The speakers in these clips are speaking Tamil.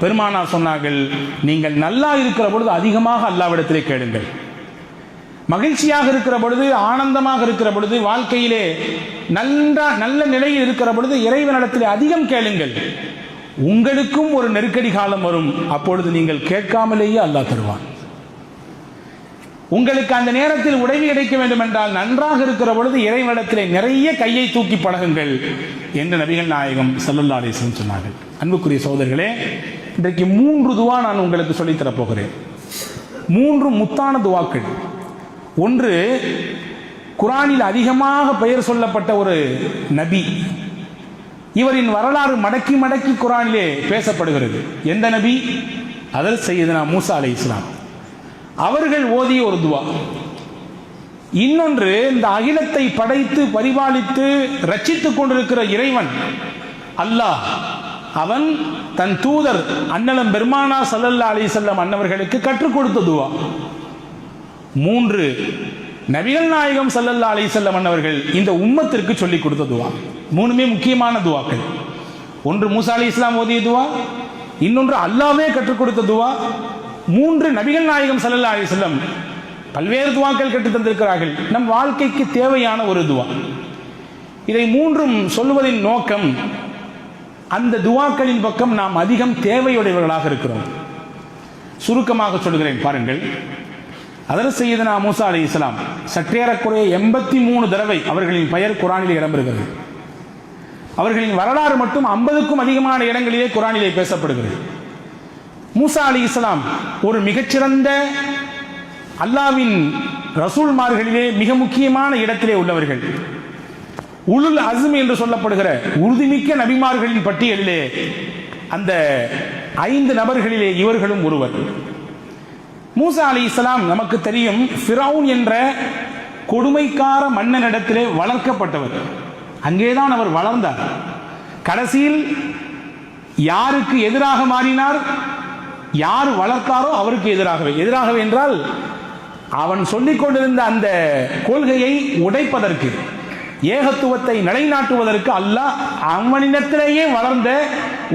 பெருமானார் சொன்னார்கள், நீங்கள் நல்லா இருக்கிற பொழுது அதிகமாக அல்லாஹ்விடத்திலே கேளுங்கள். மகிழ்ச்சியாக இருக்கிற பொழுது, ஆனந்தமாக இருக்கிற பொழுது, வாழ்க்கையிலே நல்ல நிலையில் இருக்கிற பொழுது இறைவனிடத்திலே அதிகம் கேளுங்கள். உங்களுக்கும் ஒரு நெருக்கடி காலம் வரும், அப்பொழுது நீங்கள் கேட்காமலேயே அல்லாஹ் தருவான். உங்களுக்கு அந்த நேரத்தில் உதவி கிடைக்க வேண்டும் என்றால் நன்றாக இருக்கிற பொழுது இறைவனிடத்திலே நிறைய கையை தூக்கி பழகுங்கள் என்று நபிகள் நாயகம் ஸல்லல்லாஹு அலைஹி வஸல்லம் சொன்னார்கள். அன்புக்குரிய சகோதரர்களே, இன்றைக்கு 3 துவா நான் உங்களுக்கு சொல்லித்தரப் போகிறேன். 3 முத்தான துவாக்கள். ஒன்று, குர்ஆனில் அதிகமாக பெயர் சொல்லப்பட்ட ஒரு நபி. இவரின் வரலாறு மடக்கி மடக்கி குர்ஆனிலே பேசப்படுகிறது. எந்த நபி? ஹஜ்ரத் சையதுனா மூசா அலைஹிஸ்ஸலாம் அவர்கள் ஓதிய ஒரு துவா. இன்னொன்று, இந்த அகிலத்தை படைத்து பரிபாலித்து ரட்சித்துக் கொண்டிருக்கிற இறைவன் அல்லாஹ், அவன் தன் தூதர் அன்னலம் பெருமானார் ஸல்லல்லாஹு அலைஹி வஸல்லம் அன்னவர்களுக்கு கற்றுக் கொடுத்த துவா. 3, நபிகள் நாயகம் ஸல்லல்லாஹு அலைஹி வஸல்லம் அன்னவர்கள் இந்த உம்மத்திற்கு சொல்லிக் கொடுத்த துவா. 3மே முக்கியமான துவாக்கள். ஒன்று மூசா அலைஹிஸ்ஸலாம் ஓதிய துவா, இன்னொன்று அல்லாஹ்வே கற்றுக் கொடுத்த துவா, 3 நபிகள் நாயகம் ஸல்லல்லாஹு அலைஹி வஸல்லம் பல்வேறு துவாக்கள் கற்றுத் தந்திருக்கிறார்கள். நம் வாழ்க்கைக்கு தேவையான ஒரு துவா. இதை 3ம் சொல்வதின் நோக்கம், அந்த துவாக்களின் பக்கம் நாம் அதிகம் தேவையுடையவர்களாக இருக்கிறோம். சுருக்கமாக சொல்கிறேன், பாருங்கள். ஹஜ்ரத் சையதுனா மூசா அலைஹிஸ்ஸலாம் சற்றேறக்குறைய 83 தடவை அவர்களின் பெயர் குர்ஆனில் இடம்பெறுகிறது. அவர்களின் வரலாறு மட்டும் 50க்கும் அதிகமான இடங்களிலே குர்ஆனிலே பேசப்படுகிறது. மூசா அலைஹிஸ்ஸலாம் ஒரு மிகச்சிறந்த அல்லாஹ்வின் ரசூல்மார்களிலே மிக முக்கியமான இடத்திலே உள்ளவர்கள். உலுல் அஸ்ம் என்று சொல்லப்படுகிற உறுதிமிக்க நபிமார்களின் பட்டியலிலே அந்த 5 நபர்களிலே இவர்களும் ஒருவர். மூசா அலைஹிஸ்ஸலாம் நமக்கு தெரியும், ஃபிரௌன் என்ற கொடுமைக்கார மன்னனிடத்திலே வளர்க்கப்பட்டவர். அங்கேதான் அவர் வளர்ந்தார். கடைசியில் யாருக்கு எதிராக மாறினார்? யார் வளர்த்தாரோ அவருக்கு எதிராகவே என்றால் அவன் சொல்லிக் கொண்டிருந்த அந்த கொள்கையை உடைப்பதற்கு, ஏகத்துவத்தை நிலைநாட்டுவதற்கு அல்லாஹ் அவனிடத்திலேயே வளர்ந்த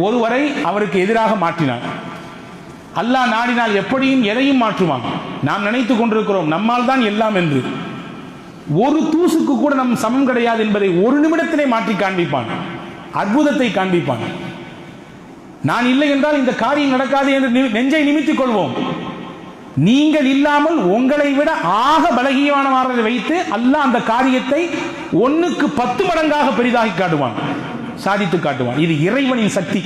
ஒருவரை அவருக்கு எதிராக மாற்றினார். அல்லாஹ் நாடினால் எப்படியும் எதையும் மாற்றுவான். நாம் நினைத்துக் கொண்டிருக்கிறோம் நம்மால் தான் எல்லாம் என்று. ஒரு தூசுக்கு கூட நம் சமம் கிடையாது என்பதை ஒரு நிமிடத்திலே மாற்றி காண்பிப்பான், அற்புதத்தை காண்பிப்பான். நான் இல்லை என்றால் இந்த காரியம் நடக்காது என்று நெஞ்சை நிமித்திக் கொள்வோம். நீங்கள் இல்லாமல் உங்களை விட ஆக பலகீனமானவரை வைத்து அல்லாஹ் அந்த காரியத்தை 1க்கு 10 மடங்காக பெரிதாகி காட்டுவான், சாதித்து காட்டுவான். இது இறைவனின் சக்தி.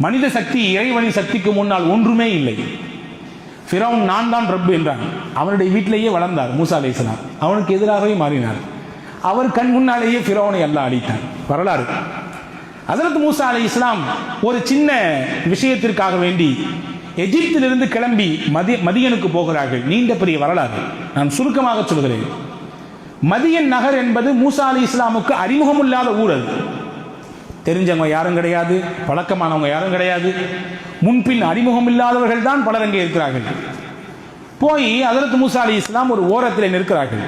மனித சக்தி இறைவனின் சக்திக்கு முன்னால் ஒன்றுமே இல்லை. ஃபிரௌன் நான் தான் ரப்பு என்றான். அவனுடைய வீட்டிலேயே வளர்ந்தார் மூசா அலைஹிஸ்ஸலாம். அவனுக்கு எதிராகவே மாறினார். அவர் கண் முன்னாலேயே ஃபிரௌனை அல்லாஹ் அழித்தான். வரலாறு. ஹஜ்ரத் மூசா அலைஹிஸ்ஸலாம் ஒரு சின்ன விஷயத்திற்காக வேண்டி எகிப்திலிருந்து கிளம்பி மதியனுக்கு போகிறார்கள். நீண்ட பெரிய வரலாறு, நான் சுருக்கமாக சொல்கிறேன். மதியன் நகர் என்பது மூசா அலைஹிஸ்ஸலாமுக்கு அறிமுகம் இல்லாத ஊர். அது தெரிஞ்சவங்க யாரும் கிடையாது, பழக்கமானவங்க யாரும் கிடையாது, முன்பின் அறிமுகம் இல்லாதவர்கள் தான் பலர் அங்கே இருக்கிறார்கள். போய் ஹஜ்ரத் மூசா அலைஹிஸ்ஸலாம் ஒரு ஓரத்தில் நிற்கிறார்கள்.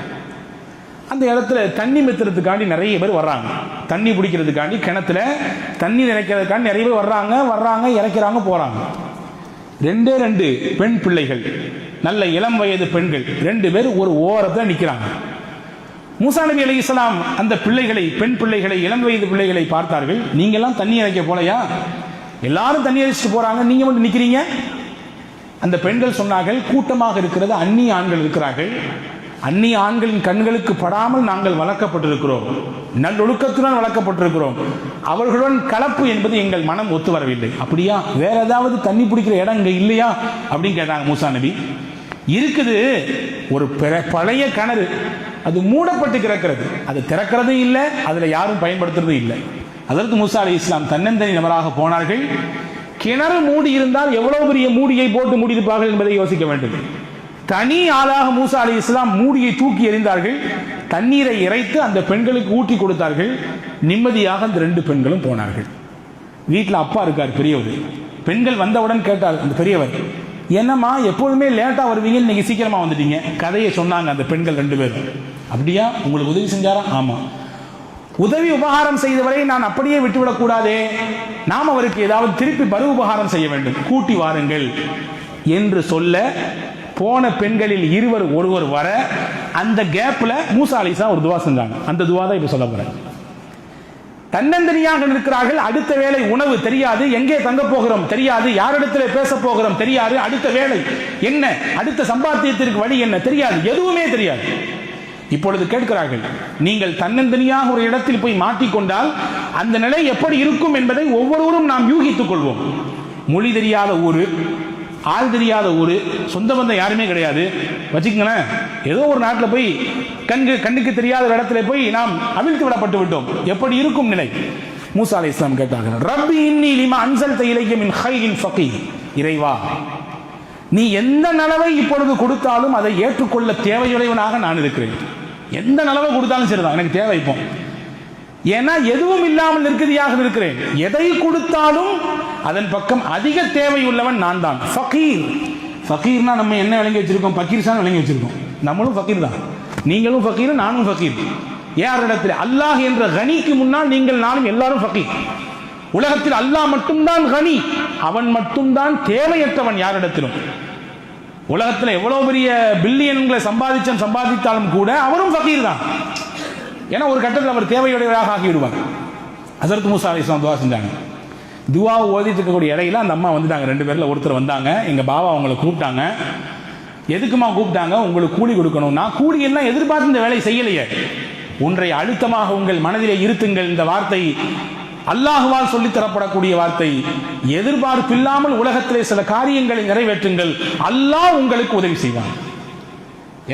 அந்த இடத்துல தண்ணி மெத்துறதுக்காண்டி நிறைய பேர் வர்றாங்க. தண்ணி பிடிக்கிறதுக்காண்டி கிணத்துல தண்ணி நினைக்கிறதுக்காண்டி நிறைய பேர் வர்றாங்க, இறக்கிறாங்க, போறாங்க. 2 பெண் பிள்ளைகள், நல்ல இளம் வயது பெண்கள் 2 பேர் ஒரு ஓரத்தில் நிற்கிறாங்க. மூசா நபி அலைஹிஸ்ஸலாம் அந்த பிள்ளைகளை, பெண் பிள்ளைகளை, இளம் வயது பிள்ளைகளை பார்த்தார்கள். நீங்க எல்லாம் தண்ணி இறைக்க போலையா? எல்லாரும் தண்ணி இறைச்சிட்டு போறாங்க, நீங்க மட்டும் நிக்கிறீங்க. அந்த பெண்கள் சொன்னார்கள், கூட்டமாக இருக்கிறது அந்நிய ஆண்கள் இருக்கிறார்கள், அந்நிய ஆண்களின் கண்களுக்கு படாமல் நாங்கள் வளர்க்கப்பட்டிருக்கிறோம், நல்லொழுக்கத்துடன் வளர்க்கப்பட்டிருக்கிறோம், அவர்களுடன் கலப்பு என்பது எங்கள் மனம் ஒத்து வரவில்லை. அப்படியா? வேற ஏதாவது தண்ணி பிடிக்கிற இடம் இங்க இல்லையா அப்படின்னு கேட்டாங்க மூசா நபி. இருக்குது, ஒரு பழைய கிணறு, அது மூடப்பட்டு கிடக்கிறது, அது திறக்கிறதும் இல்லை, அதுல யாரும் பயன்படுத்துறதும் இல்லை. ஹஜ்ரத் மூசா அலைஹிஸ்ஸலாம் தன்னந்தனி நபராக போனார்கள். கிணறு மூடி இருந்தால் எவ்வளவு பெரிய மூடியை போட்டு மூடியிருப்பார்கள் என்பதை யோசிக்க வேண்டும். தனி ஆளாக மூசா அலைஹிஸ்ஸலாம் மூடியை தூக்கி எறிந்தார்கள். தண்ணீரை இறைத்து அந்த பெண்களுக்கு ஊற்றி கொடுத்தார்கள். நிம்மதியாக அந்த 2 பெண்களும் போனார்கள். வீட்டில் அப்பா இருக்கார், பெரியவர். பெண்கள் வந்தவுடன் கேட்டார் அந்த பெரியவர், என்னம்மா எப்போதுமே லேட்டா வருவீங்க, இன்னைக்கு சீக்கிரமா வந்துட்டீங்க? கதையை சொன்னாங்க அந்த பெண்கள் 2 பேரும். அப்படியா? உங்களுக்கு உதவி செஞ்சாரா? ஆமா. உதவி உபகாரம் செய்தவரை நான் அப்படியே விட்டுவிடக்கூடாதே, நாம் அவருக்கு ஏதாவது திருப்பி பரு உபகாரம் செய்ய வேண்டும், கூட்டி வாருங்கள் என்று சொல்ல போன பெண்களில் இருவர் ஒருவர் வர அந்த கேப்ல மூசா அலைஹிஸ்ஸலாம் ஒரு துவா செஞ்சாங்க. அந்த துவா தான் இப்ப சொல்ல போறேன். தன்னந்தனியாக இருக்கிறார்கள். அடுத்த வேளை உணவு தெரியாது, எங்கே தங்க போகிறோம் தெரியாது, யாரிடத்தில் பேச போகிறோம் தெரியாது, அடுத்த வேளை என்ன, அடுத்த சம்பாத்தியத்திற்கு வழி என்ன தெரியாது, எதுவுமே தெரியாது. இப்பொழுது கேட்கிறார்கள், நீங்கள் தன்னந்தனியாக ஒரு இடத்தில் போய் மாட்டிக்கொண்டால் அந்த நிலை எப்படி இருக்கும் என்பதை ஒவ்வொருவரும் நாம் யூகித்துக் கொள்வோம். மொழி தெரியாத ஊரு, ஆள் தெரியாத ஊரு, சொந்த பந்தம் யாருமே கிடையாது வச்சுக்கங்களேன். ஏதோ ஒரு நாட்டில் போய் கண்ணுக்கு தெரியாத இடத்துல போய் நாம் அவிழ்த்து விடப்பட்டு விட்டோம். எப்படி இருக்கும் நிலை? மூசா அலைஹிஸ்ஸலாம் கேட்டார்கள், ரப்பி இன்னி லிமா அன்ஸல்த இலைய மின் கைரின் ஃபகீர். இறைவா, நீ எந்த நலவை இப்பொழுது கொடுத்தாலும் அதை ஏற்றுக்கொள்ள தேவையுடையவனாக நான் இருக்கிறேன். எந்த நலவை கொடுத்தாலும் சரிதான், எனக்கு தேவை இப்போ. ஏன்னா எதுவும் இல்லாமல் நிற்கதியாக இருக்கிறேன். எதை கொடுத்தாலும் அதன் பக்கம் அதிக தேவை உள்ளவன் நான் தான். ஃபகீர், ஃபகீர்னா நம்ம என்ன விளங்கி வச்சிருக்கோம்? பக்கீர்சான் விளங்கி வச்சிருக்கோம். நம்மளும் ஃபகீர் தான், நீங்களும் ஃபகீர், நானும் ஃபகீர். யாரிடத்தில்? அல்லாஹ் என்ற கனிக்கு முன்னால் நீங்கள் நானும் எல்லாரும் ஃபகீர். உலகத்தில் அல்லாஹ் மட்டும்தான் கனி, அவன் மட்டும்தான் தேவையற்றவன் யாரிடத்திலும். உலகத்தில் எவ்வளவு பெரிய பில்லியன்களை சம்பாதித்தாலும் கூட அவரும் ஃபகீர் தான். ஏன்னா ஒரு கட்டத்தில் அவர் தேவையுடையவராக ஆகிவிடுவார். ஹஸரத் மூசா அலைஹிஸ்ஸலாம் துவா செஞ்சாங்க. துவா ஓதிட்டு இருக்கக்கூடிய இடையில அந்த அம்மா வந்துட்டாங்க. 2 பேர்ல ஒருத்தர் வந்தாங்க. எங்க பாபா அவங்களை கூப்பிட்டாங்க. எதுக்குமா கூப்பிட்டாங்க? உங்களுக்கு கூலி கொடுக்கணும். நான் கூலி எல்லாம் எதிர்பார்த்து இந்த வேலையை செய்யலையே. ஒன்றை அழுத்தமாக உங்கள் மனதிலே இருத்துங்கள். இந்த வார்த்தை அல்லாஹுவால் சொல்லித் தரப்படக்கூடிய வார்த்தை. எதிர்பார்ப்பில்லாமல் உலகத்திலே சில காரியங்களை நிறைவேற்றுங்கள், அல்லாஹ் உங்களுக்கு உதவி செய்வான்.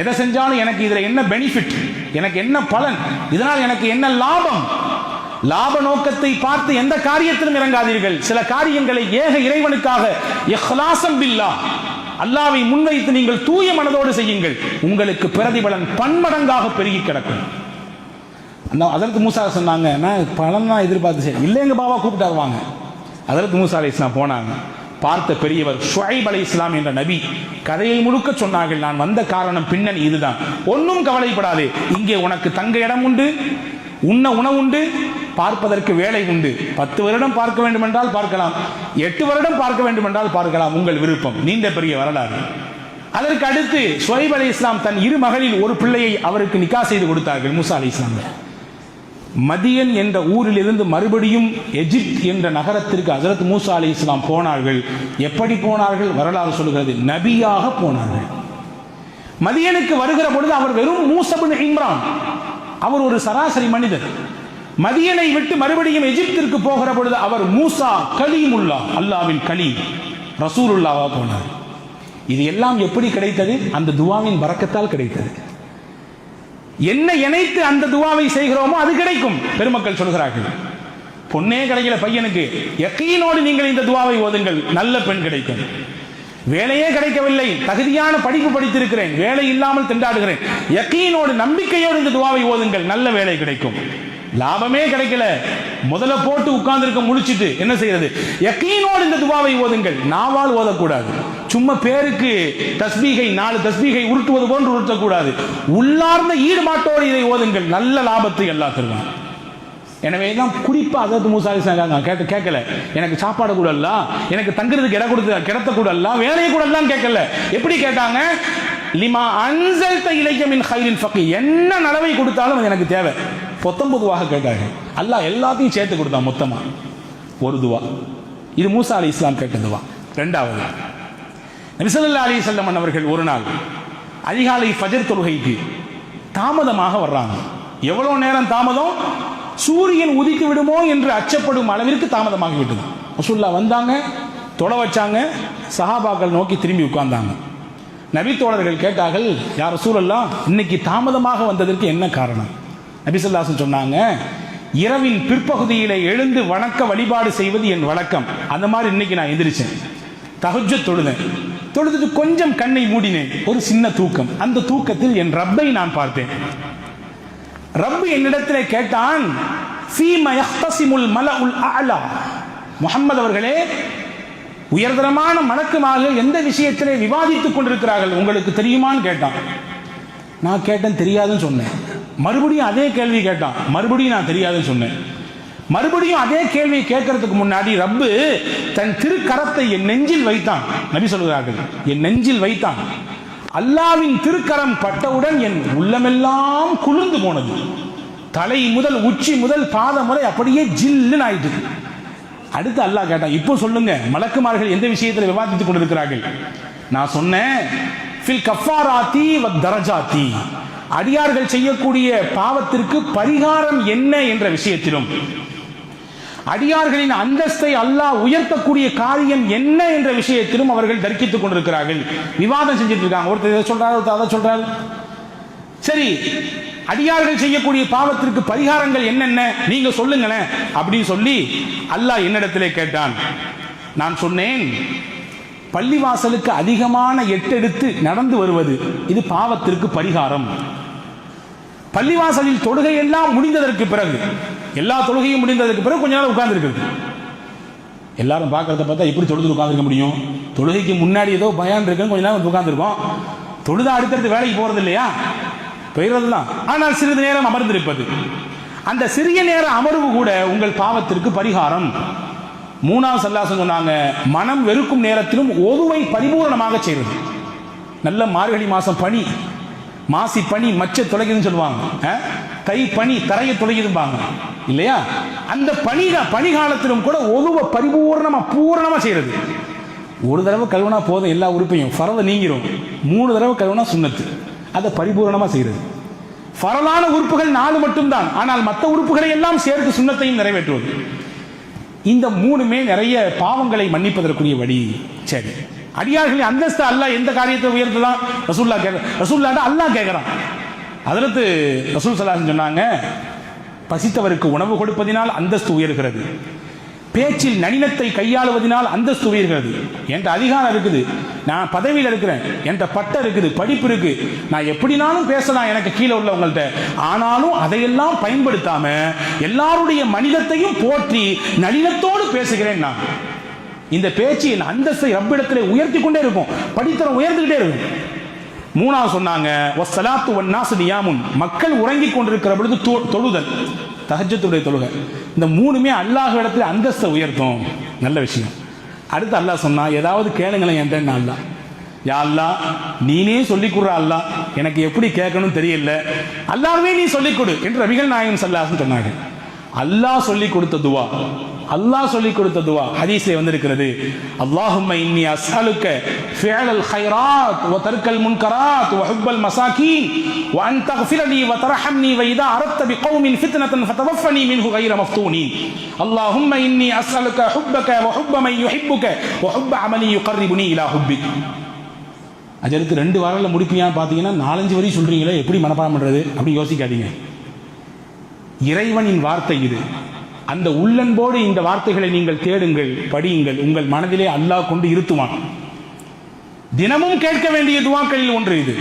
எதை செஞ்சாலும் எனக்கு இதுல என்ன பெனிஃபிட், எனக்கு என்ன பலன், இதனால் எனக்கு என்ன லாபம், லாப நோக்கத்தை பார்த்து எந்த காரியத்திலும் இறங்காதீர்கள். சில காரியங்களை ஏக இறைவனுக்காக இஹ்லாஸம் பில்லாஹ், அல்லாஹ்வை முன்வைத்து நீங்கள் தூய மனதோடு செய்யுங்கள். உங்களுக்கு பிரதிபலன் பன்மடங்காக பெருகி கிடக்கும். ஹஸரத் மூசா சொன்னாங்க, நான் பலன் தான் எதிர்பார்த்து செய்ய இல்லை, எங்க பாபா கூப்பிட்டாரு வாங்க. ஹஸரத் மூசா அலைஹிஸ்ஸலாம் போனாங்க. பார்த்த பெரியவர் ஷுஐப் அலைஹிஸ்ஸலாம் என்ற நபி கதையை முழுக்க சொன்னார்கள். நான் வந்த காரணம் பின்னணி இதுதான், ஒன்றும் கவலைப்படாதே, இங்கே உனக்கு தங்க இடம் உண்டு, உண்ண உணவுண்டு, பார்ப்பதற்கு வேலை உண்டு. 10 வருடம் பார்க்க வேண்டும் என்றால் பார்க்கலாம், 8 வருடம் பார்க்க வேண்டும் என்றால் பார்க்கலாம், உங்கள் விருப்பம். நீண்ட பெரிய வரலாறு. அதற்கு அடுத்து ஷுஐப் அலைஹிஸ்ஸலாம் தன் 2 மகளில் ஒரு பிள்ளையை அவருக்கு நிக்கா செய்து கொடுத்தார்கள். மூசா அலைஹிஸ்ஸலாம் மதியன் என்ற ஊரில் இருந்து மறுபடியும் எஜிப்த் என்ற நகரத்திற்கு ஹஸரத் மூசா அலைஹிஸ்ஸலாம் போனார்கள். எப்படி போனார்கள்? வரலாறு சொல்லுகிறது, நபியாக போனார்கள். மதியனுக்கு வருகிற பொழுது அவர் வெறும் மூஸா இப்னு இம்ரான், அவர் ஒரு சராசரி மனிதர். மதியனை விட்டு மறுபடியும் எஜிப்திற்கு போகிற பொழுது அவர் மூசா கலீமுல்லாஹ், அல்லாஹ்வின் கலீம், ரசூலுல்லாஹா போனார். இது எல்லாம் எப்படி கிடைத்தது? அந்த துவாவின் பரக்கத்தால் கிடைத்தது. என்ன இணைத்து அந்த துவாவை செய்கிறோமோ அது கிடைக்கும். பெருமக்கள் சொல்கிறார்கள், பொண்ணே கிடைக்கல பையனுக்கு, யக்கீனோடு நீங்கள் இந்த துவாவை ஓதுங்கள், நல்ல பெண் கிடைக்கும். வேலையே கிடைக்கவில்லை, தகுதியான படிப்பு படித்திருக்கிறேன், வேலை இல்லாமல் திண்டாடுகிறேன், யக்கீனோடு நம்பிக்கையோடு இந்த துவாவை ஓதுங்கள், நல்ல வேலை கிடைக்கும். லாபமே கிடைக்கல, முதல்ல போட்டு உட்கார்ந்து முடிச்சிட்டு என்ன செய்யறது? யக்கீனோடு இந்த துவாவை ஓதுங்கள். நாவால் ஓதக்கூடாது, சும்மா பேருக்கு தஸ்பீகை 4 தஸ்பீகை உருட்டுவது போன்று உருட்டக்கூடாது. உள்ளார்ந்த ஈடுபாட்டோடு இதை ஓதுங்கள், நல்ல லாபத்தை எல்லாம் தருவான். எனவே தான் குறிப்பா ஹஸரத் மூசா அலைஹிஸ்ஸலாம் கேட்கல, எனக்கு சாப்பாடு கூட இல்ல, எனக்கு தங்குறதுக்கு இடம் கொடுத்து கிடத்த கூட இல்ல, வேலையை கூட எல்லாம் கேட்கல. எப்படி கேட்டாங்க? லிமா அன்ஸல்த இலைய மின் கைரின் ஃபகீர், என்ன நலவை கொடுத்தாலும் அது எனக்கு தேவை. 19 கேட்டாங்க. அல்லாஹ் எல்லாத்தையும் சேர்த்து கொடுத்தான் மொத்தமா. ஒரு துவா இது மூசா அலைஹிஸ்ஸலாம் கேட்ட துவா. 2வது, நபி ஸல்லல்லாஹு அலைஹி வஸல்லம் அவர்கள் ஒரு நாள் அதிகாலை ஃபஜர் தொழுகைக்கு தாமதமாக வர்றாங்க. எவ்வளவு நேரம் தாமதம்? சூரியன் உதித்து விடுமோ என்று அச்சப்படும் அளவிற்கு தாமதமாகி விட்டது. ரசூலுல்லாஹ் வந்தாங்க, தொழ வச்சாங்க, சஹாபாக்கள் நோக்கி திரும்பி உட்கார்ந்தாங்க. நபி தோழர்கள் கேட்டார்கள், யா ரசூலல்லாஹ், இன்னைக்கு தாமதமாக வந்ததற்கு என்ன காரணம்? நபி ஸல்லல்லாஹு அலைஹி வஸல்லம் சொன்னாங்க, இரவின் பிற்பகுதியிலே எழுந்து வணக்க வழிபாடு செய்வது என் வழக்கம். அந்த மாதிரி இன்னைக்கு நான் எந்திரிச்சேன், தஹஜ்ஜுத் தொழுதேன், தொழுதுட்டு கொஞ்சம் கண்ணை மூடினேன், ஒரு சின்ன தூக்கம். அந்த தூக்கத்தில் என் ரப்பை நான் பார்த்தேன். ரப்பு என்னிடத்திலே கேட்டான், ஃபீமா யஹ்தஸிமுல் மலஉல் அஅலா, முஹம்மது அவர்களே, உயர்தரமான மலக்குமார்கள் எந்த விஷயத்திலே விவாதித்துக் கொண்டிருக்கிறார்கள் உங்களுக்கு தெரியுமான்னு கேட்டான். நான் கேட்டேன், தெரியாதுன்னு சொன்னேன். மறுபடியும் அதே கேள்வி கேட்டான். மறுபடியும் நான் தெரியாதுன்னு சொன்னேன். மறுபடியும் அதே கேள்வியை கேட்கறதுக்கு முன்னாடி ரப்பு தன் திருக்கரத்தை என் நெஞ்சில் வைத்தான். நபி சொல்கிறார்கள், என் நெஞ்சில் வைத்தான். அல்லாவின் திருக்கரம் பட்டவுடன் என் உள்ளமெல்லாம் குளிர்ந்து போனது. தலை முதல் உச்சி முதல் பாதம் வரை அப்படியே ஜில்லுன்னு ஆயிட்டு. அடுத்து அல்லாஹ் கேட்டான், இப்போ சொல்லுங்க மலக்குமார்கள் எந்த விஷயத்தில் விவாதித்துக் கொண்டிருக்கிறார்கள்? நான் சொன்னேன், ஃபில் கஃபாராத்தி வ தரஜாத்தி, அடியார்கள் செய்யக்கூடிய பாவத்திற்கு பரிகாரம் என்ன என்ற விஷயத்திலும், அடியார்களின் அந்தஸ்தை அல்லாஹ் உயர்த்தக்கூடிய காரியம் என்ன என்ற விஷயத்திலும் அவர்கள் தர்க்கித்துக் கொண்டிருக்கிறார்கள், விவாதம் செஞ்சுட்டு இருக்காங்க. ஒருத்தர் இதை சொல்றாரு, ஒருத்தர் அதை சொல்றாரு. சரி, அடியார்கள் செய்யக்கூடிய பாவத்திற்கு பரிகாரங்கள் என்னென்ன நீங்க சொல்லுங்களேன் அப்படின்னு சொல்லி அல்லாஹ் என்னிடத்திலே கேட்டான். நான் சொன்னேன், பள்ளிவாசலுக்கு அதிகமான எட்டெடுத்து நடந்து வருவது இது பாவத்திற்கு பரிகாரம். பள்ளிவாசலில் தொழுகை எல்லாம் முடிந்ததற்கு பிறகு, எல்லா தொழுகையும் முடிந்ததற்கு பிறகு கொஞ்ச நேரம் உட்கார்ந்து இருக்கிறது. எல்லாரும் பார்க்கறத பார்த்தா எப்படி தொழுது உட்கார்ந்துருக்க முடியும்? தொழுகைக்கு முன்னாடி ஏதோ பயான் இருக்குன்னு கொஞ்ச நேரம் உட்கார்ந்துருக்கோம். தொழுதா அடுத்தடுத்து வேலைக்கு போறது இல்லையா, போயிடுறதுதான். ஆனால் சிறிது நேரம் அமர்ந்திருப்பது, அந்த சிறிய நேர அமர்வு கூட உங்கள் பாவத்திற்கு பரிகாரம். மூணாவது சல்லாசம் சொன்னாங்க, மனம் வெறுக்கும் நேரத்திலும் ஒதுவை பரிபூர்ணமாக செய்வது. நல்ல மார்கழி மாசம் பனி, மாசி பனி மச்ச தொலைக்குதுன்னு சொல்லுவாங்க, கை பனி தரையை தொலைக்குதும்பாங்க இல்லையா? அந்த பனிகாலத்திலும் கூட ஒதுவை பூரணமா செய்யறது. ஒரு தடவை கழுவுனா போதும், எல்லா உறுப்பையும் ஃபரத நீங்கிரும். 3 தடவை கழுவுனா சுன்னத்து, அதை பரிபூரணமா செய்யறது. ஃபரலான உறுப்புகள் 4 மட்டும்தான், ஆனால் மற்ற உறுப்புகளை எல்லாம் சேர்த்து சுன்னத்தையும் நிறைவேற்றுவது. இந்த 3மே நிறைய பாவங்களை மன்னிப்பதற்குரிய வழி. சரி, அடியார்களின் அந்தஸ்து அல்லாஹ் எந்த காரியத்தை உயர்த்தலாம்? ரசூலுல்லாஹ் அல்லாஹ் கேட்கிறான். அதற்கு ரசூல் ஸல்லல்லாஹு அலைஹி வஸல்லம் சொன்னாங்க, பசித்தவருக்கு உணவு கொடுப்பதினால் அந்தஸ்து உயர்கிறது, பேச்சில் நளினத்தை கையாளுவதனால் அந்தஸ்து உயர்கிறது. என்கிட்ட அதிகாரம் இருக்குது, நான் பதவியில் இருக்கிறேன், என்கிட்ட பட்டம் இருக்குது, படிப்பு இருக்கு, நான் எப்படினாலும் பேசலாம் எனக்கு கீழே உள்ளவங்கள்ட்ட. ஆனாலும் அதையெல்லாம் பயன்படுத்தாம எல்லாருடைய மனிதத்தையும் போற்றி நளினத்தோடு பேசுகிறேன் நான். இந்த பேச்சு என் அந்தஸ்தை ரப்பிடத்திலே உயர்த்தி கொண்டே இருக்கும், படித்தரம் உயர்ந்துகிட்டே இருக்கும். மூணாவது சொன்னாங்க, வஸ்ஸலாத்து வன்னாசு நியாமுன், மக்கள் உறங்கிக் கொண்டிருக்கிற பொழுது தொழுதல், தஹஜ்ஜுடைய தொழுகை. இந்த 3மே அல்லாஹ் இடத்துல அந்தஸ்தை உயர்த்தும். நல்ல விஷயம். அடுத்து அல்லாஹ் சொன்னா, ஏதாவது கேளுங்களேன் என்கிட்ட. அல்லாஹ், யா அல்லாஹ் நீனே சொல்லிக் கொடுற அல்லாஹ், எனக்கு எப்படி கேட்கணும் தெரியல, அல்லாஹ்வே நீ சொல்லிக் கொடு என்று நபிகள் நாயகம் ஸல்லல்லாஹு அலைஹி வஸல்லம் சொன்னாங்க. அல்லாஹ் சொல்லிக் கொடுத்த துவா, அல்லாஹ் சொல்லிக் கொடுத்த துவா ஹதீஸிலே வந்திருக்கிறது. அல்லாஹும்ம இன்னி அஸ்அலுக ஃபிஅலல் கைராத் வ தர்க்கல் முன்கராத் வ ஹுப்பல் மசாகீன் வ அன் தக்ஃபிரலி வ தர்ஹம்னி வ இதா அரத்த பிகௌமின் ஃபித்னத்தன் ஃபதவஃபனி மின்ஹு கைர மஃதூனின். அல்லாஹும்ம இன்னி அஸ்அலுக ஹுப்பக வ ஹுப்ப மன் யுஹிப்புக வ ஹுப்ப அமலி யுகர்ரிபுனி இலா ஹுப்பிக். அஜருக்கு 2 வாரத்தில் முடிப்பியான்னு பார்த்தீங்கன்னா 4-5 வரி சொல்றீங்களே, எப்படி மனப்பாடம் பண்றது அப்படி யோசிக்காதீங்க. இறைவனின் வார்த்தை இது. அந்த உள்ளன்போடு இந்த வார்த்தைகளை நீங்கள் தேடுங்கள், படியுங்கள். உங்கள் மனதிலே அல்லாஹ் கொண்டு இருத்துவான். தினமும் கேட்க வேண்டிய துவாக்களில் ஒன்று இது.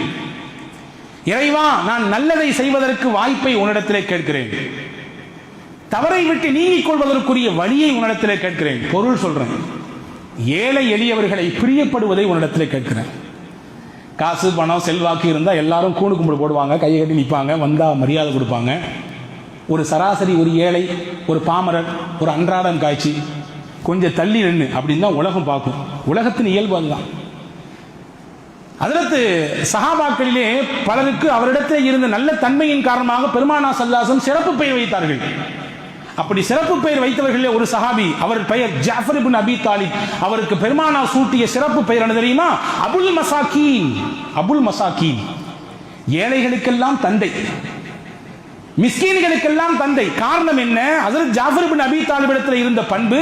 இறைவா, நான் நல்லதை செய்வதற்கு வாய்ப்பை உன்னிடத்திலே கேட்கிறேன், தவறை விட்டு நீங்கிக் கொள்வதற்குரிய வழியை உன்னிடத்திலே கேட்கிறேன். பொருள் சொல்றேன், ஏழை எளியவர்களை பிரியப்படுவதை உன்னிடத்திலே கேட்கிறேன். காசு பணம் செல்வாக்கு இருந்தால் எல்லாரும் கூணு கும்பிடு போடுவாங்க, கையை கட்டி நிற்பாங்க, வந்தா மரியாதை கொடுப்பாங்க. ஒரு சராசரி, ஒரு ஏழை, ஒரு பாமரர், ஒரு அன்றாடம் காய்ச்சி கொஞ்சம் தள்ளி நின்று அப்படின்னு தான் உலகம் பார்க்கும். உலகத்தின் இயல்பு அதுதான். அதற்கு சஹாபாக்களிலே பலருக்கு அவரிடத்தில் இருந்த நல்ல தன்மையின் காரணமாக பெருமானா ஸல்லல்லாஹு அலைஹி வஸல்லம் சிறப்பு பெயர் வைத்தார்கள். அப்படி சிறப்பு பெயர் வைத்தவர்களே ஒரு சஹாபி, அவர் பெயர் ஜாஃபர் இப்னு அபி தாலிப். அவருக்கு பெருமானா சூட்டிய சிறப்பு பெயர் என்ன தெரியுமா? அபுல் மசாகீன். அபுல் மசாகீன், ஏழைகளுக்கெல்லாம் தந்தை, மிஸ்கீன்களுக்கெல்லாம் தந்தை. காரணம் என்ன? ஹஜ்ரத் ஜாஃபர் இப்னு அபி தாலிப் இடத்தில் இருந்த பண்பு,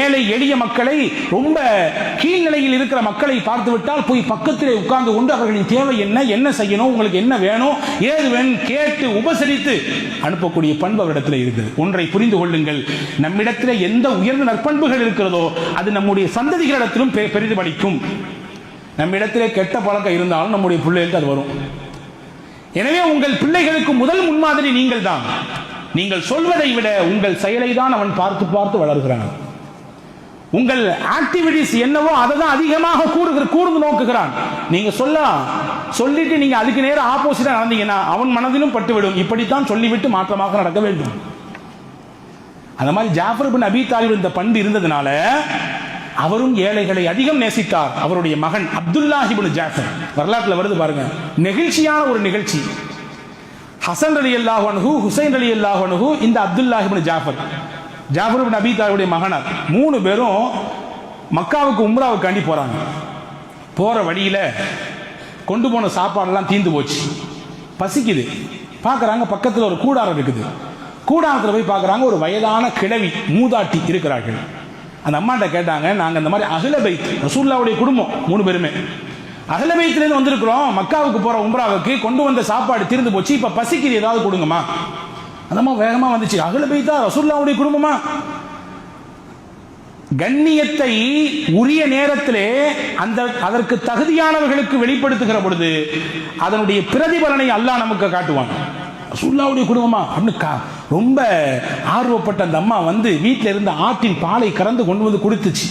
ஏழை எளிய மக்களை, ரொம்ப கீழ்நிலையில் இருக்கிற மக்களை பார்த்து விட்டால் போய் பக்கத்திலே உட்கார்ந்து கொண்டு அவர்களின் தேவை என்ன, என்ன செய்யணும், உங்களுக்கு என்ன வேணும், ஏது வேணும் கேட்டு உபசரித்து அனுப்பக்கூடிய பண்பு அவரிடத்தில் இருக்குது. ஒன்றை புரிந்து கொள்ளுங்கள், நம்மிடத்தில் எந்த உயர்ந்த நற்பண்புகள் இருக்கிறதோ அது நம்முடைய சந்ததிகளிடத்திலும் பெரிதுபடிக்கும். நம்மிடத்திலே கெட்ட பழக்கம் இருந்தாலும் நம்முடைய பிள்ளைகளுக்கு அது வரும். எனவே உங்கள் பிள்ளைகளுக்கு முதல் முன்மாதிரி நீங்கள் தான். நீங்கள் சொல்வதை விட உங்கள் செயலை தான் அவன் பார்த்து பார்த்து வளர்கிறான். உங்கள் ஆக்டிவிட்டிஸ் என்னவோ அதை தான் அதிகமாக கூர்ந்து நோக்குகிறான். நீங்க சொல்லிட்டு நீங்க அதுக்கு நேரம் ஆப்போசிட்டா நடந்தீங்கன்னா அவன் மனதிலும் பட்டுவிடும். இப்படித்தான் சொல்லிவிட்டு மாற்றமாக நடக்க வேண்டும். அந்த மாதிரி ஜாஃபர் பின் அபி தாலிப் இந்த பண்பு இருந்ததுனால அவரும் ஏழைகளை அதிகம் நேசித்தார். அவருடைய மகன் அப்துல்லாஹ் இப்னு ஜாஃபர், வரலாற்றில் வருது பாருங்க, நெகிழ்ச்சியான ஒரு நிகழ்ச்சி. ஹசன் ரலியல்லாஹு அன்ஹு, ஹுசைன் ரலியல்லாஹு அன்ஹு, இந்த அப்துல்லாஹ் இப்னு ஜாஃபர், ஜாஃபர் பின் அபி தாலிபுடைய மகனார், 3 பேரும் மக்காவுக்கு உம்ராவுக்காண்டி போறாங்க. போற வழியில கொண்டு போன சாப்பாடெல்லாம் தீந்து போச்சு. பசிக்குது. பார்க்குறாங்க பக்கத்தில் ஒரு கூடாரம் இருக்குது. கூடாரத்தில் போய் பார்க்குறாங்க ஒரு வயதான கிழவி மூதாட்டி இருக்கிறார்கள். அந்த அம்மாட்ட கேட்டாங்க, நாங்கள் இந்த மாதிரி அஹ்ல பைத் ரசூலுல்லாஹ்வுடைய குடும்பம் 3 பேருமே அஹ்ல பைத்லேருந்து வந்திருக்கிறோம், மக்காவுக்கு போகிற உம்ராவுக்கு, கொண்டு வந்த சாப்பாடு தீர்ந்து போச்சு, இப்போ பசிக்குது, ஏதாவது கொடுங்கம்மா. அந்த அம்மா வேகமாக வந்துச்சு, அஹ்ல பைத்தா ரசூலுல்லாஹ்வுடைய குடும்பமா? கண்ணியத்தை உரிய நேரத்திலே அதற்கு தகுதியானவர்களுக்கு வெளிப்படுத்துகிற பொழுது அதனுடைய பிரதிபலனை அல்லாஹ் நமக்கு காட்டுவான். ரசூலுல்லாஹ்வுடைய குடும்பமா அப்படின்னு ரொம்ப ஆர்வப்பட்ட அந்த அம்மா வந்து வீட்டில் இருந்த ஆட்டின் பாலை கறந்து கொண்டு வந்து கொடுத்துச்சு.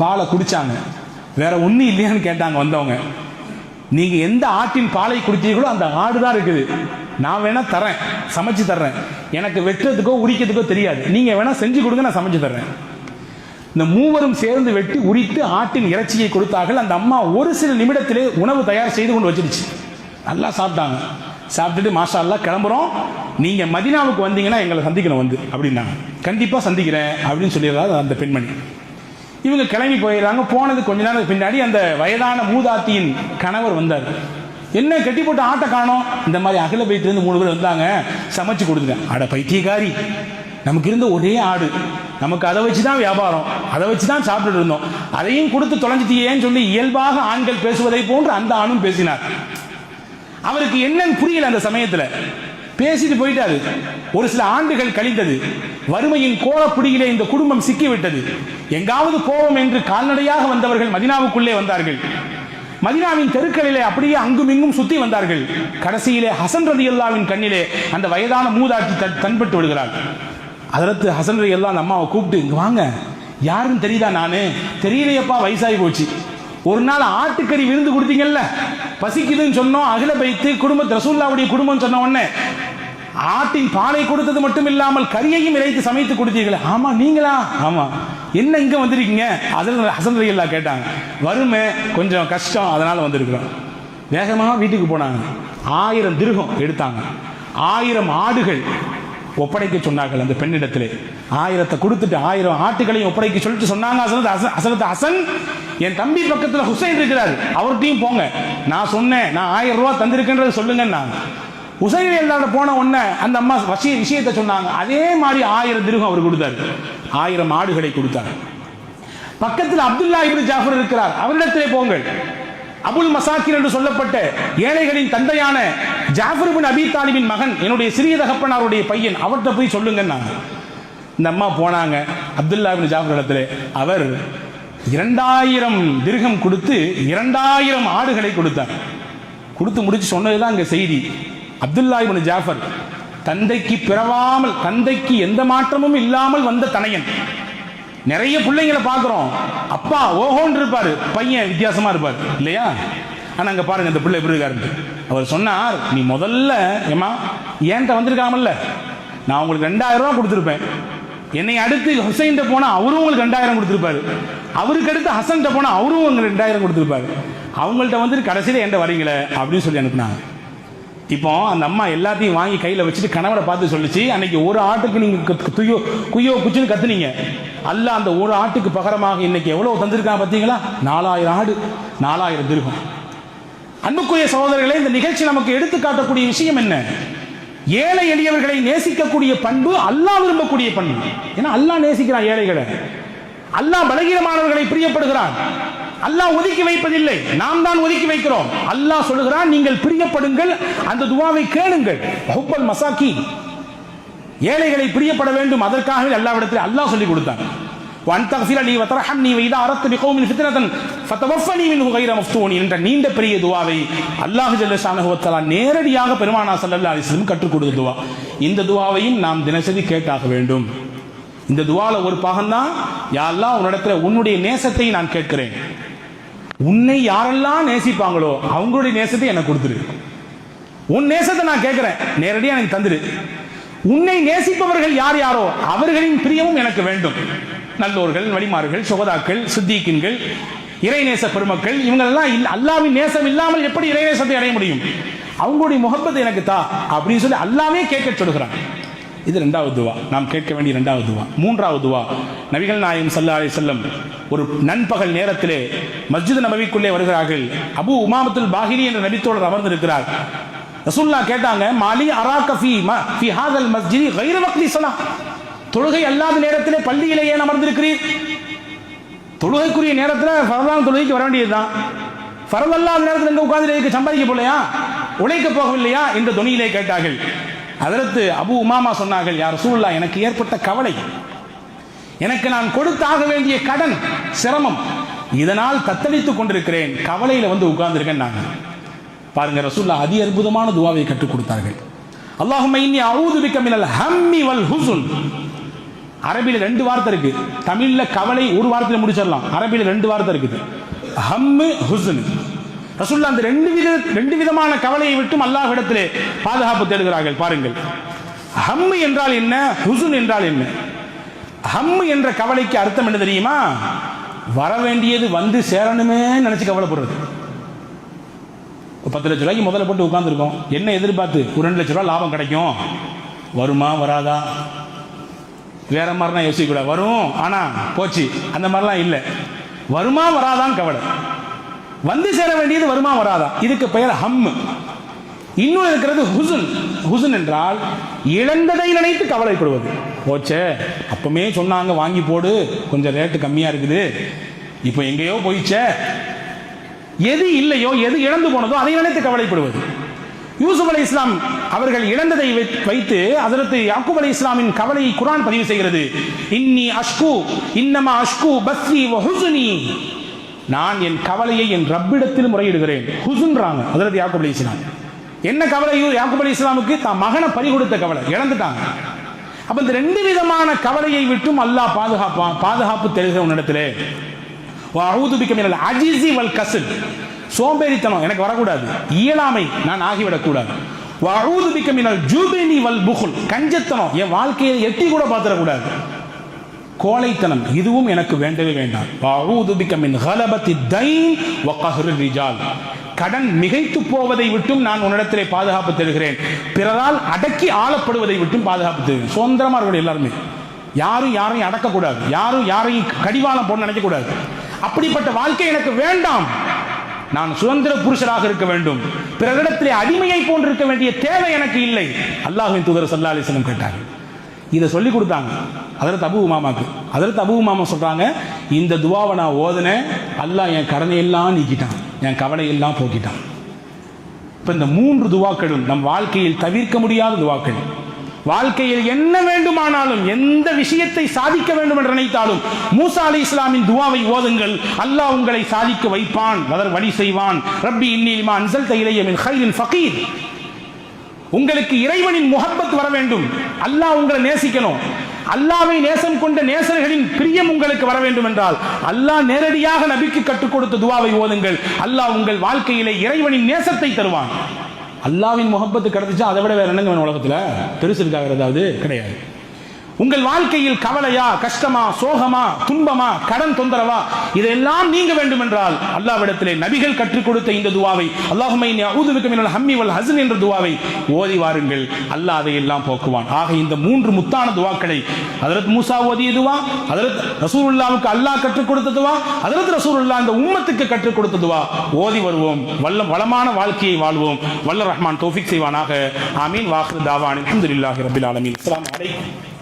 பாலை குடிச்சாங்க. வேற ஒன்றும் இல்லையான்னு கேட்டாங்க வந்தவங்க. நீங்க எந்த ஆட்டின் பாலை குடிச்சீங்களோ அந்த ஆடு தான் இருக்குது, நான் வேணா தரேன், சமைச்சு தர்றேன், எனக்கு வெட்டுறதுக்கோ உரிக்கிறதுக்கோ தெரியாது, நீங்க வேணா செஞ்சு கொடுங்க, நான் சமைச்சு தர்றேன். இந்த 3 சேர்ந்து வெட்டி உரித்து ஆட்டின் இறைச்சியை கொடுத்தார்கள். அந்த அம்மா ஒரு சில நிமிடத்திலே உணவு தயார் செய்து கொண்டு வச்சிருச்சு. நல்லா சாப்பிட்டாங்க. சாப்பிட்டுட்டு மாஷா அல்லாஹ் கிளம்புறோம், நீங்க மதீனாவுக்கு வந்தீங்கன்னா எங்களை சந்திக்கணும் வந்து அப்படின்னாங்க. கண்டிப்பா சந்திக்கிறேன் அப்படின்னு சொல்லிடுறாரு அந்த பெண்மணி. இவங்க கிளம்பி போயிடுறாங்க. போனது கொஞ்ச நேரம் பின்னாடி அந்த வயதான மூதாட்டியின் கணவர் வந்தார். என்ன கட்டி போட்டு ஆட்டை காணோம்? இந்த மாதிரி அகல பைத்திலிருந்து 3 பேர் வந்தாங்க, சமைச்சு கொடுத்துட்டேன். அட பைத்தியக்காரி, நமக்கு இருந்த ஒரே ஆடு, நமக்கு அதை வச்சு தான் வியாபாரம், அதை வச்சு தான் சாப்பிட்டு இருந்தோம், அதையும் கொடுத்து தொலைஞ்சிட்டியேன்னு சொல்லி இயல்பாக ஆண்கள் பேசுவதை போன்று அந்த ஆணும் பேசினார். அவருக்கு என்னன்னு புரியல. அந்த சமயத்தில் பேசிட்டு போயிட்டாரு. ஒரு சில ஆண்டுகள் கழிந்தது. வறுமையின் கோலப்பிடியிலே இந்த குடும்பம் சிக்கிவிட்டது. எங்காவது போவோம் என்று கால்நடையாக வந்தவர்கள் மதீனாவுக்குள்ளே வந்தார்கள். மதீனாவின் தெருக்களிலே அப்படியே அங்கும் இங்கும் சுத்தி வந்தார்கள். கடைசியிலே ஹசன் ரலியல்லாஹுவின் கண்ணிலே அந்த வயதான மூதாட்டி தன்பட்டு விடுகிறாள். ஹஜ்ரத் ஹசன் ரலியல்லாஹு அந்த அம்மாவை கூப்பிட்டு, இங்க வாங்க, யாருன்னு தெரியுதா? நானு தெரியலையப்பா, வயசாகி போச்சு. ஒரு நாள் ஆட்டுக்கறி விருந்து கொடுத்தீங்கல்ல, பசிக்குதுன்னு சொன்னோம், அகில பைத்து குடும்பம் ரசூலுல்லாஹ்வுடைய குடும்பம் சொன்ன உடனே ஆட்டின் பாலை கொடுத்தது மட்டும் இல்லாமல் கறியையும் இறைத்து சமைத்து கொடுத்தீங்களே. ஆமா, நீங்களா? ஆமா. என்ன இங்க வந்திருக்கீங்க? ஹசன் ரலியல்லாஹு கேட்டாங்க. வறுமை, கொஞ்சம் கஷ்டம், அதனால வந்திருக்கிறோம். வேகமாக வீட்டுக்கு போனாங்க. 1000 திர்ஹம் எடுத்தாங்க. 1000 ஆடுகள் ஒப்படைக்க சொன்னார்கள் அந்த பெண்ணிடத்திலே. 1000 கொடுத்துட்டு 1000 ஆட்டுகளையும் ஒப்படைக்க சொல்லிட்டு சொன்னாங்க, ஹசரத் ஹசன், என் தம்பி பக்கத்தில் ஹுசைன் இருக்கிறார், அவர்கிட்டையும் போங்க, நான் சொன்னேன், நான் 1000 ரூபாய் தந்திருக்கேன்றது சொல்லுங்க. ஹுசைன் எல்லாரோட போன உடனே அந்த அம்மா விஷயத்தை சொன்னாங்க. அதே மாதிரி 1000 திர்ஹம் அவர் கொடுத்தார். 1000 ஆடுகளை கொடுத்தார். பக்கத்தில் அப்துல்லா இப்னு ஜாஃபர் இருக்கிறார், அவரிடத்திலே போங்கள். அபுல் மசாக்கின் என்று சொல்லப்பட்ட ஏழைகளின் தந்தையான ஜாஃபர் பின் அபி தாலிபின் மகன், என்னுடைய சிறிய தகப்பனாருடைய பையன், அவர்கிட்ட போய் சொல்லுங்க. இந்த அம்மா போனாங்க அப்துல்லா இப்னு ஜாஃபர் இடத்துல. அவர் 2000 திர்ஹம் கொடுத்து 2000 ஆடுகளை கொடுத்தார். கொடுத்து முடிச்சு சொன்னதுதான் அங்க செய்தி. அப்துல்லா இப்னு ஜாஃபர் தந்தைக்கு பிறவாமல், தந்தைக்கு எந்த மாற்றமும் இல்லாமல் வந்த தனையன். நிறைய பிள்ளைங்களை பார்க்கிறோம், அப்பா ஓஹோன்னு இருப்பாரு, பையன் வித்தியாசமா இருப்பார் இல்லையா? ஆனா அங்க பாருங்க இந்த பிள்ளை எப்படி இருக்காரு. அவர் சொன்னார், நீ முதல்ல ஏமா ஏன்ட்ட வந்திருக்காமல்ல, நான் உங்களுக்கு 2000 ரூபாய் கொடுத்துருப்பேன். என்னை அடுத்து ஹுசைன்ட்ட போனா அவரும் உங்களுக்கு 2000 கொடுத்துருப்பாரு. அவருக்கு அடுத்து ஹசன்ட்ட போனா அவரும் உங்களுக்கு 2000 கொடுத்துருப்பாரு. அவங்கள்ட்ட வந்துட்டு கடைசியில என்கிட்ட வரீங்களே அப்படின்னு சொல்லி அனுப்புனாங்க. இப்போ அந்த அம்மா எல்லாத்தையும் வாங்கி கையில் வச்சுட்டு கணவரை பார்த்து சொல்லிச்சு, அன்னைக்கு ஒரு ஆட்டுக்கு நீங்க குய்யோ குச்சின்னு கத்துனீங்க, அல்லாஹ் அந்த ஒரு ஆட்டுக்கு பகரமாக இன்னைக்கு எவ்வளவு தந்திருக்கான் பார்த்தீங்களா? 4000 ஆடு, 4000 திர்ஹம். அன்புக்குரிய சகோதரர்களே, இந்த நிகழ்ச்சி நமக்கு எடுத்து காட்டக்கூடிய விஷயம் என்ன? ஏழை எளியவர்களை நேசிக்கக்கூடிய பண்பு அல்லாஹ் விரும்பக்கூடிய பண்பு. ஏன்னா அல்லாஹ் நேசிக்கிறான் ஏழைகளை, அல்லாஹ் பலகீனமானவர்களை பிரியப்படுகிறான். அல்லாஹ் ஒதுக்கி வைப்பதில்லை, நாம் தான் ஒதுக்கி வைக்கிறோம். அல்லாஹ் சொல்லுகிறான், நீங்கள் பிரியப்படுங்கள், அந்த துஆவை கேளுங்கள். ஹுப்பல் மசாக்கீன், ஏழைகளை பிரியப்பட வேண்டும். அதற்காகவே அல்லாஹ்விடத்தில் அல்லாஹ் சொல்லி கொடுத்தான். வன் தக்ஃபிர லீ வதர்ஹம்னி வைதா அரத்து பிகௌமின் ஃபித்னதன் ஃபதவஃபனி மின்ஹு கைர மஃப்தூன் என்ற நீண்ட பெரிய துஆவை அல்லாஹ் ஜல்ல ஷானஹு வ தஆலா நேரடியாக பெருமானார் ஸல்லல்லாஹு அலைஹி வஸல்லம் கற்றுக் கொடுத்த துஆ. இந்த துஆவையும் நாம் தினசரி கேட்டாக வேண்டும். இந்த துவால ஒரு பாகம்தான், யா அல்லாஹ் உன்னிடத்துல உன்னுடைய நேசத்தை நான் கேட்கிறேன். உன்னை யாரெல்லாம் நேசிப்பாங்களோ அவங்களுடைய நேசத்தை எனக்கு கொடுத்துரு. உன் நேசத்தை நான் கேட்கிறேன், நேரடியா எனக்கு தந்துரு. உன்னை நேசிப்பவர்கள் யார் யாரோ அவர்களின் பிரியமும் எனக்கு வேண்டும். நல்லோர்கள், வலிமார்கள், சுகதாக்கள், சித்திகீன்கள், இறைநேச பெருமக்கள், இவங்களெல்லாம் அல்லாஹ்வின் நேசம் இல்லாமல் எப்படி இறைநேசத்தை அடைய முடியும்? அவங்களுடைய முகப்பத்தை எனக்கு தா அப்படின்னு சொல்லி அல்லாஹ்வே கேட்க சொல்கிறான். இது இரண்டாவது துவா, நாம் கேட்க வேண்டிய இரண்டாவது துவா. மூன்றாவது துவா, நபிகள் நாயகம் ஸல்லல்லாஹு அலைஹி வஸல்லம் ஒரு நண்பகல் நேரத்திலே மஸ்ஜித் நபவிக்குள்ளே வருகிறார்கள். அபூ உமாமத்துல் பாஹிலி என்ற நபித்தோழர் அமர்ந்திருக்கிறார். ரசூலுல்லாஹ் கேட்டாங்க, மாலி அராக ஃபீ ஹாதல் மஸ்ஜிதி கைர வக்தி ஸலாத், தொழுகை அல்லாத நேரத்திலே பள்ளியிலே ஏன் அமர்ந்திருக்கிறீர்? தொழுகைக்குரிய நேரத்தில் ஃபர்தான தொழுகைக்கு வர வேண்டியதுதான். ஃபர்த் அல்லாத நேரத்தில் எங்க உட்கார்ந்து சம்பாதிக்க போலையா, உழைக்க போகவில்லையா என்ற தொனியிலே கேட்டார்கள். அதற்கு அபூ உமாமா சொன்னார்கள், யா ரசூலுல்லாஹ், எனக்கு ஏற்பட்ட கவலை, எனக்கு நான் கொடுத்தாக வேண்டிய கடன் சிரமம், இதனால் தத்தளித்துக் கொண்டிருக்கிறேன், கவலையில வந்து உட்கார்ந்திருக்கேன். நாங்கள் பாருங்க, ரசூலுல்லாஹ் அதி அற்புதமான துவாவை கற்றுக் கொடுத்தார்கள். அல்லாஹும்ம இன்னி அஊது பிக்க மினல் ஹம்மி வல் ஹுஸ்ன். அரபியில் 2 வார்த்தை இருக்கு, தமிழ்ல கவலை ஒரு வார்த்தையில முடிச்சிடலாம், அரபியில் 2 வார்த்தை இருக்குது, ஹம்மு ஹுஸ்ன். ரசூலுல்லாஹ் அந்த ரெண்டு விதமான கவலையை விட்டும் அல்லாஹ்விடத்திலே பாதுகாப்பு தேடுகிறார்கள். பாருங்கள், ஹம் என்றால் என்ன, ஹுஸ்ன் என்றால் என்ன? ஹம் என்ற கவலைக்கு அர்த்தம் என்ன தெரியுமா? வர வேண்டியது வந்து சேரணுமே நினைச்சு கவலைப்படுறது. 10 லட்ச ரூபாய்க்கு முதல்ல போட்டு உட்கார்ந்துருக்கோம், என்ன எதிர்பார்த்து ஒரு 2 லட்ச ரூபாய் லாபம் கிடைக்கும், வருமா வராதா, வேற மாதிரிலாம் யோசிக்க கூடாது. வரும் ஆனா போச்சு, அந்த மாதிரிலாம் இல்லை. வருமா வராதான் கவலை, வந்து சேர வேண்டியது வருமா வராதா, இதுக்கு பெயர் ஹம். இன்னும் இருக்கிறது ஹுஸ்ன். ஹுஸ்ன் என்றால் இழந்ததை நினைத்து கவலைப்படுவது. போச்சே, அப்பமே சொன்னாங்க வாங்கி போடு, கொஞ்சம் ரேட்டு கம்மியா இருக்குது, இப்போ எங்கேயோ போயிச்சே. எது இல்லையோ, எது இழந்து போனதோ அதை நினைத்து கவலைப்படுவது. யூசுப் அலைஹிஸ்ஸலாம் அவர்கள் இழந்ததை வைத்து ஹஜ்ரத் யாக்கூப் அலைஹிஸ்ஸலாமின் கவலையை குர்ஆன் பதிவு செய்கிறது. இன்னி அஷ்கு இன்னமா அஷ்கு பஸ்ஸி வ ஹுஸ்னி, நான் என் கவலையை என் ரப்பிடத்தில் முறையிடுகிறேன். ஹுஸ்ன்றாங்க ஹஜ்ரத் யாக்கூப் அலைஹிஸ்ஸலாம். என்ன கவலை யாக்கூப் அலைஹிஸ்ஸலாமுக்கு? தான் மகனை பறி கொடுத்த கவலை, இழந்துட்டாங்க. அப்ப இந்த 2 விதமான கவலையை விட்டும் அல்லாஹ் பாதுகாப்பு தருகிற உன்னிடத்திலே. வஅஊது பிக மினல் அஜிஸி வல் கஸ்ல், சோம்பேறித்தனம் எனக்கு வரக்கூடாது, இயலாமை நான் ஆகிவிடக்கூடாது. வஅஊது பிக மினல் ஜுப்னி வல் புக்ல், கஞ்சத்தனம் என் வாழ்க்கையை எட்டி கூட பார்த்துடக்கூடாது. கோழைத்தனம் இதுவும் எனக்கு வேண்டவே வேண்டாம். வஅஊது பிக மின் கலபத்தி தைன் வ கஹ்ரி ரிஜால், கடன் மிகைத்து போவதை விட்டும் நான் உன்னிடத்திலே பாதுகாப்பு தருகிறேன். பிறரால் அடக்கி ஆளப்படுவதை விட்டும் பாதுகாப்பு தருகிறேன். சுதந்திரமா இருக்கணும் எல்லாருமே, யாரும் யாரையும் அடக்கக்கூடாது, யாரும் யாரையும் கடிவாளம் போட நினைக்கக்கூடாது. அப்படிப்பட்ட வாழ்க்கை எனக்கு வேண்டாம். நான் சுதந்திர புருஷராக இருக்க வேண்டும், பிறரிடத்திலே அடிமையை போன்றிருக்க வேண்டிய தேவை எனக்கு இல்லை. அல்லாஹ்வின் தூதர் ஸல்லல்லாஹு அலைஹி வஸல்லம் கேட்டாங்க, இதை சொல்லி கொடுத்தாங்க ஹஜ்ரத் அபூ உமாமாக்கு. ஹஜ்ரத் அபூ உமாமா சொல்றாங்க, இந்த துவாவை நான் ஓதுனேன், அல்லாஹ் என் கடனை எல்லாம் நீக்கிட்டான், என் கவலை எல்லாம் போக்கிட்டான். இப்ப இந்த 3 துவாக்களும் நம் வாழ்க்கையில் தவிர்க்க முடியாத துவாக்கள். வாழ்க்கையில் என்ன வேண்டுமானாலும், எந்த விஷயத்தை சாதிக்க வேண்டும் என்று நினைத்தாலும் மூசா அலைஹிஸ்ஸலாமின் துவாவை ஓதுங்கள், அல்லாஹ் உங்களை சாதிக்க வைப்பான், வழி செய்வான். ரப்பி இன்னி லிமா அன்ஸல்த இலைய மின் கைரின் ஃபகீர். உங்களுக்கு இறைவனின் முஹப்பத் வர வேண்டும், அல்லாஹ் உங்களை நேசிக்கணும், அல்லாஹ்வை நேசம் கொண்ட நேசர்களின் பிரியம் உங்களுக்கு வர வேண்டும் என்றால் அல்லாஹ் நேரடியாக நபிக்கு கற்றுக் கொடுத்த துவாவை ஓதுங்கள். அல்லாஹ் உங்கள் வாழ்க்கையிலே இறைவனின் நேசத்தை தருவான். அல்லாஹ்வின் முஹப்பத்து கிடைச்சா அதை விட வேற என்னங்க வேணும் உலகத்துல? பெருசு இருக்காக ஏதாவது கிடையாது. உங்கள் வாழ்க்கையில் கவலையா, கஷ்டமா, சோகமா, துன்பமா, கடன் தொந்தரவா, இதெல்லாம் நீங்க வேண்டும் என்றால் அல்லாஹ்விடத்திலே நபிகள் கற்றுக் கொடுத்த இந்த துவாவை, அல்லாஹும்ம இன்னி அஊது பிக மினல் ஹம்மி வல் ஹஸ்ன் என்ற துவாவை ஓதி வாருங்கள், அல்லாஹ் அதையெல்லாம் போக்குவான். ஆக இந்த 3 முத்தான துவாக்களை ஹஜ்ரத் மூசா ஓதிய துவா, ஹஜ்ரத் ரசூலுல்லாஹ்வுக்கு அல்லாஹ் கற்றுக் கொடுத்த துவா, ஹஜ்ரத் ரசூலுல்லாஹ் இந்த உம்மத்துக்கு கற்றுக் கொடுத்த துவா ஓதி வருவோம். வளமான வாழ்க்கையை வாழ்வோம். வல்ல ரஹ்மான் தௌஃபீக் செய்வானாக. ஆமீன். வாஹிரு தாவான் அல்ஹம்துலில்லாஹி ரப்பில் ஆலமீன். அஸ்ஸலாமு அலைக்கும்.